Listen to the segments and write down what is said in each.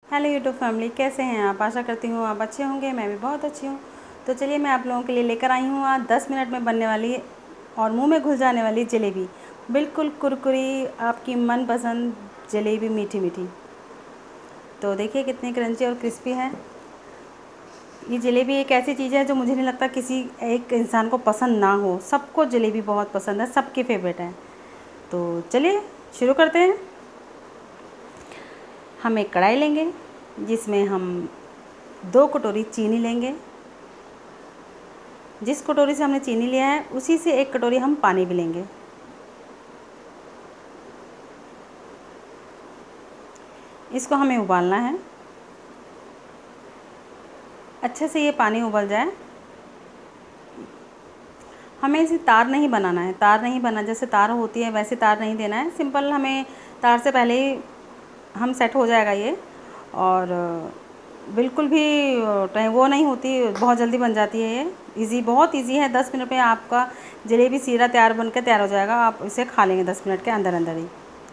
Hello YouTube family, कैसे हैं आप। आशा करती हूँ आप अच्छे होंगे। मैं भी बहुत अच्छी हूँ। तो चलिए मैं आप लोगों के लिए लेकर आई हूँ आज 10 मिनट में बनने वाली और मुंह में घुल जाने वाली जलेबी। बिल्कुल कुरकुरी, आपकी मनपसंद जलेबी, मीठी मीठी। तो देखिए कितनी क्रंची और क्रिस्पी है। ये जलेबी एक ऐसी चीज़ है जो मुझे नहीं लगता किसी एक इंसान को पसंद ना हो। सबको जलेबी बहुत पसंद है, सबकी फेवरेट है। तो चलिए शुरू करते हैं। हम एक कढ़ाई लेंगे जिसमें हम 2 कटोरी चीनी लेंगे। जिस कटोरी से हमने चीनी लिया है उसी से 1 कटोरी हम पानी भी लेंगे। इसको हमें उबालना है। अच्छे से ये पानी उबल जाए। हमें इसे तार नहीं बनाना है, तार नहीं बना, जैसे तार होती है वैसे तार नहीं देना है। सिंपल हमें तार से पहले ही हम सेट हो जाएगा ये। और बिल्कुल भी वो नहीं होती, बहुत जल्दी बन जाती है ये। इजी, बहुत इजी है। 10 मिनट में आपका जलेबी सीरा तैयार हो जाएगा। आप इसे खा लेंगे 10 मिनट के अंदर अंदर ही।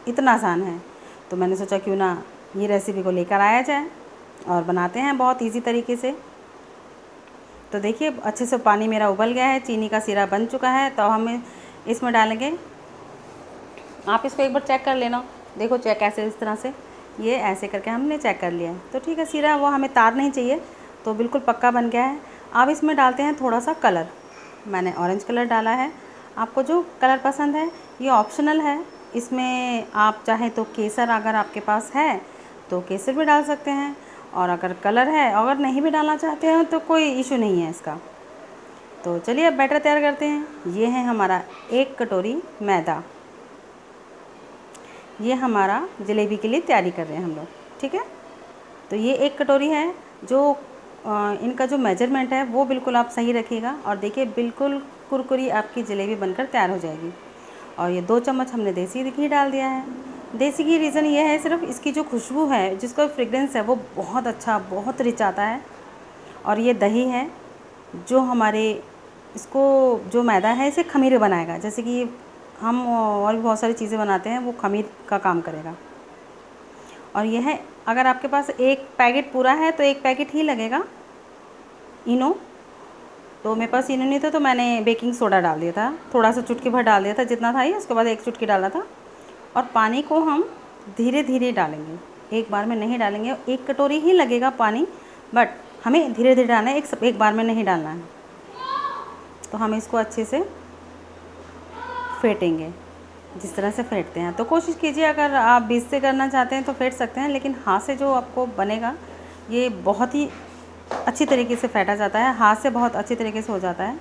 इतना आसान है। तो मैंने सोचा क्यों ना ये रेसिपी को लेकर आया जाए और बनाते हैं बहुत इजी तरीके से। तो देखिए अच्छे से पानी मेरा उबल गया है, चीनी का सीरा बन चुका है। तो हम इसमें डालेंगे। आप इसको एक बार चेक कर लेना। देखो चेक ऐसे, इस तरह से ये ऐसे करके हमने चेक कर लिया है। तो ठीक है, सीरा वो हमें तार नहीं चाहिए। तो बिल्कुल पक्का बन गया है। अब इसमें डालते हैं थोड़ा सा कलर। मैंने ऑरेंज कलर डाला है। आपको जो कलर पसंद है, ये ऑप्शनल है। इसमें आप चाहें तो केसर, अगर आपके पास है तो केसर भी डाल सकते हैं। और अगर कलर है, अगर नहीं भी डालना चाहते हैं तो कोई इशू नहीं है इसका। तो चलिए अब बैटर तैयार करते हैं। ये है हमारा 1 कटोरी मैदा। ये हमारा जलेबी के लिए तैयारी कर रहे हैं हम लोग, ठीक है। तो ये 1 कटोरी है। जो इनका जो मेजरमेंट है वो बिल्कुल आप सही रखिएगा। और देखिए बिल्कुल कुरकुरी आपकी जलेबी बनकर तैयार हो जाएगी। और ये 2 चम्मच हमने देसी घी डाल दिया है। देसी घी रीज़न ये है, सिर्फ इसकी जो खुशबू है, जिसका फ्रेगरेंस है, वो बहुत अच्छा, बहुत रिच आता है। और ये दही है जो हमारे इसको, जो मैदा है इसे खमीर बनाएगा। जैसे कि हम और भी बहुत सारी चीज़ें बनाते हैं, वो खमीर का काम करेगा। और यह है, अगर आपके पास 1 पैकेट पूरा है तो 1 पैकेट ही लगेगा इनो। तो मेरे पास इनो नहीं था तो मैंने बेकिंग सोडा डाल दिया था, थोड़ा सा चुटकी भर डाल दिया था, जितना था ही। उसके बाद 1 चुटकी डाला था। और पानी को हम धीरे धीरे डालेंगे, एक बार में नहीं डालेंगे। 1 कटोरी ही लगेगा पानी, बट हमें धीरे धीरे डालना है, एक बार में नहीं डालना है। तो हम इसको अच्छे से फेंटेंगे, जिस तरह से फेंटते हैं। तो कोशिश कीजिए, अगर आप बीच से करना चाहते हैं तो फेंट सकते हैं, लेकिन हाथ से जो आपको बनेगा ये बहुत ही अच्छी तरीके से फेंटा जाता है, हाथ से बहुत अच्छी तरीके से हो जाता है।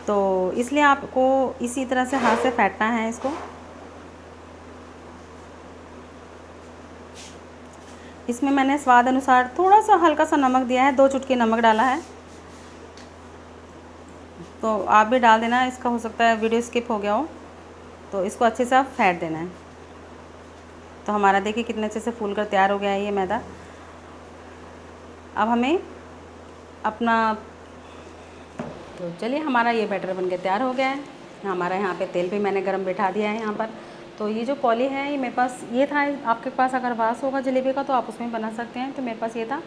तो इसलिए आपको इसी तरह से हाथ से फेंटना है इसको। इसमें मैंने स्वाद अनुसार थोड़ा सा हल्का सा नमक दिया है, 2 चुटकी नमक डाला है। तो आप भी डाल देना, इसका हो सकता है वीडियो स्किप हो गया हो। तो इसको अच्छे से आप फेंट देना है। तो हमारा देखिए कितने अच्छे से फूल कर तैयार हो गया है ये मैदा। अब हमें अपना, तो चलिए हमारा ये बैटर बन के तैयार हो गया है। हमारा यहाँ पे तेल भी मैंने गरम बिठा दिया है यहाँ पर। तो ये जो पॉली है, ये मेरे पास ये था। आपके पास अगर वास होगा जलेबी का तो आप उसमें बना सकते हैं। तो मेरे पास ये था।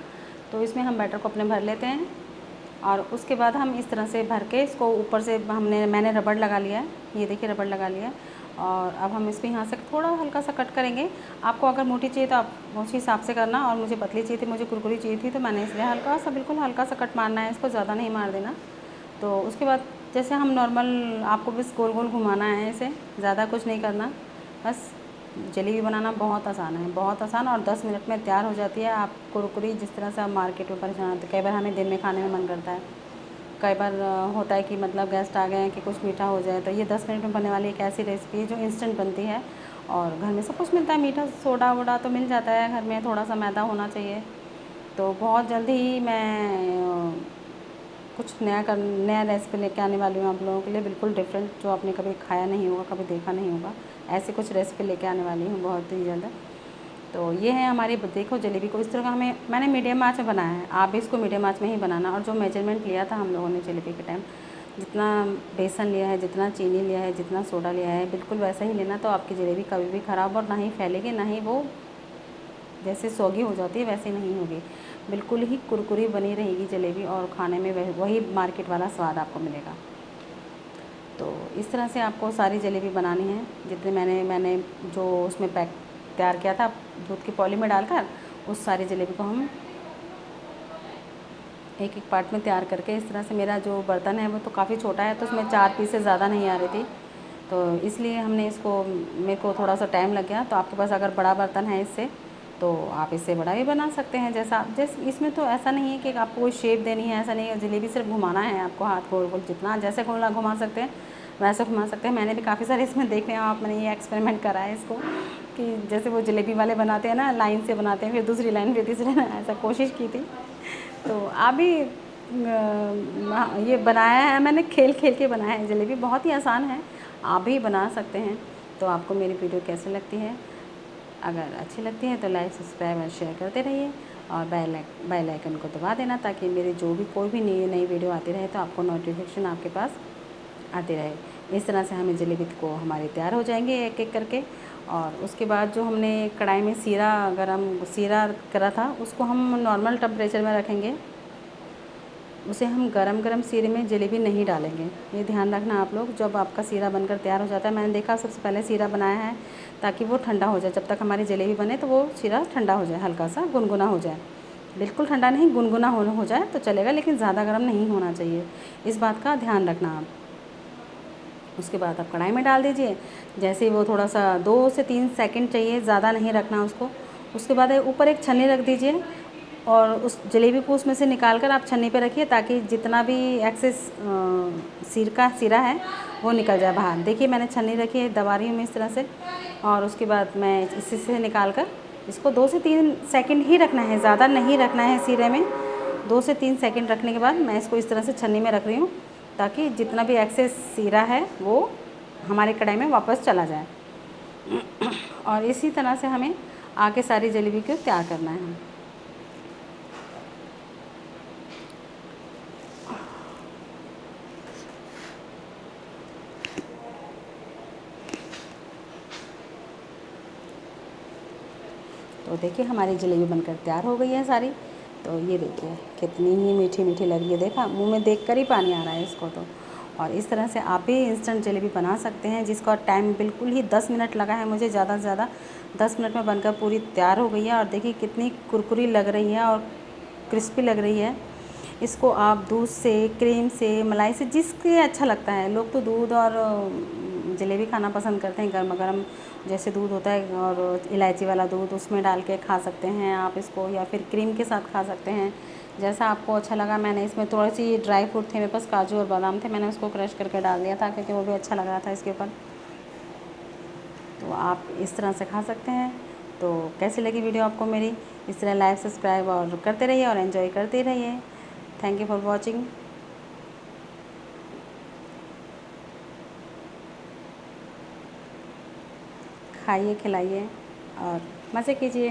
तो इसमें हम बैटर को अपने भर लेते हैं। और उसके बाद हम इस तरह से भर के इसको ऊपर से मैंने रबड़ लगा लिया है। ये देखिए रबड़ लगा लिया है। और अब हम इसको यहाँ से थोड़ा हल्का सा कट करेंगे। आपको अगर मोटी चाहिए तो आप उसी हिसाब से करना। और मुझे पतली चाहिए थी, मुझे कुरकुरी चाहिए थी, तो मैंने इसलिए हल्का सा, बिल्कुल हल्का सा कट मारना है इसको, ज़्यादा नहीं मार देना। तो उसके बाद जैसे हम नॉर्मल, आपको बस गोल गोल घुमाना है इसे, ज़्यादा कुछ नहीं करना। बस जलेबी बनाना बहुत आसान है, बहुत आसान। और 10 मिनट में तैयार हो जाती है। आप कुरकुरी जिस तरह से आप मार्केट में परेशान होते, कई बार हमें दिन में खाने में मन करता है, कई बार होता है कि मतलब गेस्ट आ गए हैं कि कुछ मीठा हो जाए। तो ये 10 मिनट में बनने वाली एक ऐसी रेसिपी है जो इंस्टेंट बनती है। और घर में सब कुछ मिलता है, मीठा सोडा वोडा तो मिल जाता है घर में, थोड़ा सा मैदा होना चाहिए। तो बहुत जल्दी ही मैं कुछ नया रेसिपी लेके आने वाली हूँ आप लोगों के लिए, बिल्कुल डिफरेंट, जो आपने कभी खाया नहीं होगा, कभी देखा नहीं होगा। ऐसी कुछ रेसिपी लेके आने वाली हूँ बहुत ही जल्द। तो ये है हमारी, देखो जलेबी को इस तरह का मैंने मीडियम आँच में बनाया है। आप भी इसको मीडियम आँच में ही बनाना। और जो मेजरमेंट लिया था हम लोगों ने जलेबी के टाइम, जितना बेसन लिया है, जितना चीनी लिया है, जितना सोडा लिया है, बिल्कुल वैसा ही लेना। तो आपकी जलेबी कभी भी ख़राब और ना ही फैलेगी, ना ही वो जैसे सौगी हो जाती है वैसे नहीं होगी, बिल्कुल ही कुरकुरी बनी रहेगी जलेबी और खाने में वही मार्केट वाला स्वाद आपको मिलेगा। तो इस तरह से आपको सारी जलेबी बनानी है, जितने मैंने जो उसमें पैक तैयार किया था दूध की पौली में डालकर, उस सारी जलेबी को हम एक एक पार्ट में तैयार करके, इस तरह से मेरा जो बर्तन है वो तो काफ़ी छोटा है, तो उसमें 4 पीस से ज़्यादा नहीं आ रही थी, तो इसलिए हमने इसको, मेरे को थोड़ा सा टाइम लग गया। तो आपके पास अगर बड़ा बर्तन है इससे, तो आप इससे बड़ा भी बना सकते हैं। जैसे इसमें तो ऐसा नहीं है कि आपको कोई शेप देनी है, ऐसा नहीं है, जलेबी सिर्फ घुमाना है आपको, हाथ गोल गोल जितना जैसे घुमा सकते हैं वैसे घुमा सकते हैं। मैंने भी काफ़ी सारे इसमें देखे हैं, आप मैंने ये एक्सपेरिमेंट करा है इसको, कि जैसे वो जलेबी वाले बनाते हैं ना, लाइन से बनाते हैं, फिर दूसरी लाइन, फिर तीसरी लाइन, ऐसा कोशिश की थी। तो आप भी ये बनाया है मैंने, खेल खेल के बनाया है जलेबी, बहुत ही आसान है, आप भी बना सकते हैं। तो आपको मेरी वीडियो कैसी लगती है? अगर अच्छी लगती है तो लाइक, सब्सक्राइब और शेयर करते रहिए, और बेल आइकन को दबा देना, ताकि मेरी जो भी कोई भी नई वीडियो आती रहे तो आपको नोटिफिकेशन आपके पास आती रहे। इस तरह से हमें जलेबी को हमारी तैयार हो जाएंगे एक एक करके। और उसके बाद जो हमने कढ़ाई में सीरा करा था, उसको हम नॉर्मल टेम्परेचर में रखेंगे, उसे हम गरम सीरे में जलेबी नहीं डालेंगे, ये ध्यान रखना आप लोग। जब आपका सीरा बनकर तैयार हो जाता है, मैंने देखा सबसे पहले सीरा बनाया है ताकि वो ठंडा हो जाए, जब तक हमारी जलेबी बने तो वो सीरा ठंडा हो जाए, हल्का सा गुनगुना हो जाए, बिल्कुल ठंडा नहीं, गुनगुना हो जाए तो चलेगा, लेकिन ज़्यादा गर्म नहीं होना चाहिए, इस बात का ध्यान रखना आप। उसके बाद आप कढ़ाई में डाल दीजिए, जैसे वो थोड़ा सा 2 से 3 सेकंड चाहिए, ज़्यादा नहीं रखना उसको। उसके बाद ऊपर एक छन्नी रख दीजिए, और उस जलेबी को उसमें से निकाल कर आप छन्नी पे रखिए, ताकि जितना भी एक्सेस सीरा है वो निकल जाए बाहर। देखिए मैंने छन्नी रखी है, दबा रही हूँ मैं इस तरह से, और उसके बाद मैं इसी से निकाल कर इसको 2 से 3 सेकंड ही रखना है, ज़्यादा नहीं रखना है सीरे में। 2 से 3 सेकंड रखने के बाद मैं इसको इस तरह से छन्नी में रख रही हूँ, ताकि जितना भी एक्सेस सीरा है वो हमारे कढ़ाई में वापस चला जाए। और इसी तरह से हमें आगे सारी जलेबी को तैयार करना है। तो देखिए हमारी जलेबी बनकर तैयार हो गई है सारी। तो ये देखिए कितनी ही मीठी मीठी लग रही है, देखा, मुंह में देखकर ही पानी आ रहा है इसको तो। और इस तरह से आप भी इंस्टेंट जलेबी बना सकते हैं, जिसका टाइम बिल्कुल ही 10 मिनट लगा है मुझे, ज़्यादा से ज़्यादा 10 मिनट में बनकर पूरी तैयार हो गई है। और देखिए कितनी कुरकुरी लग रही है और क्रिस्पी लग रही है। इसको आप दूध से, क्रीम से, मलाई से, जिसके अच्छा लगता है, लोग तो दूध और जलेबी खाना पसंद करते हैं गर्मा गर्म, जैसे दूध होता है और इलायची वाला दूध, उसमें डाल के खा सकते हैं आप इसको, या फिर क्रीम के साथ खा सकते हैं, जैसा आपको अच्छा लगा। मैंने इसमें थोड़ी सी ड्राई फ्रूट थे मेरे पास, काजू और बादाम थे, मैंने उसको क्रश करके डाल दिया था, क्योंकि वो भी अच्छा लग रहा था इसके ऊपर। तो आप इस तरह से खा सकते हैं। तो कैसी लगी वीडियो आपको मेरी? इस तरह लाइक, सब्सक्राइब और करते रहिए और एंजॉय करते रहिए। Thank you for watching. खाइए, खिलाइए और मज़े कीजिए।